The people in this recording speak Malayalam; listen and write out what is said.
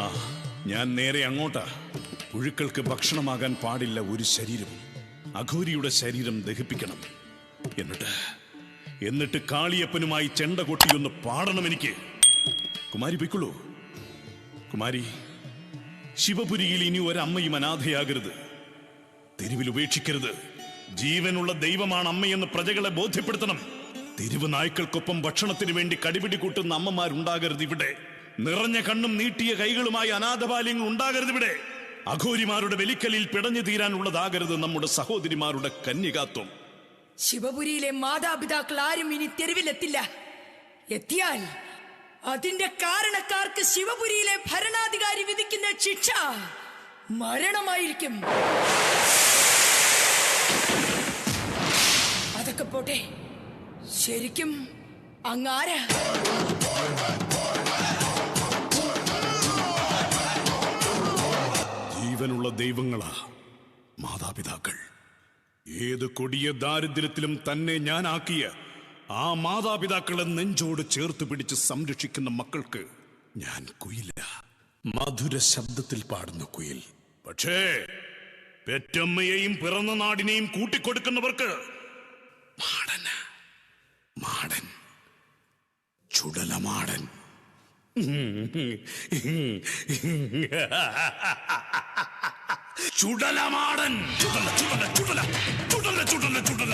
ആ, ഞാൻ നേരെ അങ്ങോട്ടാ. പുഴുക്കൾക്ക് ഭക്ഷണമാകാൻ പാടില്ല ഒരു ശരീരം. അഘോരിയുടെ ശരീരം ദഹിപ്പിക്കണം. എന്നിട്ട് കാളിയപ്പനുമായി ചെണ്ട കൊട്ടിയൊന്ന് പാടണം എനിക്ക്. കുമാരി പൊയ്ക്കുള്ളൂ. കുമാരി, ശിവപുരിയിൽ ഇനി ഒരമ്മയും അനാഥയാകരുത്. തെരുവിൽ ഉപേക്ഷിക്കരുത്. ജീവനുള്ള ദൈവമാണ് അമ്മയെന്ന് പ്രജകളെ ബോധ്യപ്പെടുത്തണം. തെരുവ് നായ്ക്കൾക്കൊപ്പം ഭക്ഷണത്തിന് വേണ്ടി കടിപിടി കൂട്ടുന്ന അമ്മമാരുണ്ടാകരുത് ഇവിടെ. നിറഞ്ഞ കണ്ണും നീട്ടിയ കൈകളുമായി അനാഥബാല്യങ്ങൾ ഉണ്ടാകരുത് ഇവിടെ. അഘോരിമാരുടെ വെലിക്കലിൽ പിടഞ്ഞു തീരാനുള്ളതാകരുത് നമ്മുടെ സഹോദരിമാരുടെ കന്യകാത്വം. ശിവപുരിയിലെ മാതാപിതാക്കൾ ആരും ഇനി തെരുവിലെത്തില്ല. എത്തിയാൽ അതിന്റെ കാരണക്കാർക്ക് ശിവപുരിയിലെ ഭരണാധികാരി വിധിക്കുന്ന ശിക്ഷ മരണമായിരിക്കും. അതൊക്കെ പോട്ടെ, ശരിക്കും അങ്ങാരാ? ജീവനുള്ള ദൈവങ്ങളാ മാതാപിതാക്കൾ. ഏത് കൊടിയ ദാരിദ്ര്യത്തിലും തന്നെ ഞാനാക്കിയ ആ മാതാപിതാക്കളെ നെഞ്ചോട് ചേർത്ത് പിടിച്ച് സംരക്ഷിക്കുന്ന മക്കൾക്ക് ഞാൻ കുയില, മധുര ശബ്ദത്തിൽ പാടുന്ന കുയിൽ. പക്ഷേ പെറ്റമ്മയെയും പിറന്ന നാടിനെയും കൂട്ടിക്കൊടുക്കുന്നവർക്ക് മാടൻ, ചുടലമാടൻ. ചുടലമാടൻ, ചുടല ചുടല ചുടല ചുടല ചുടല ചുടല.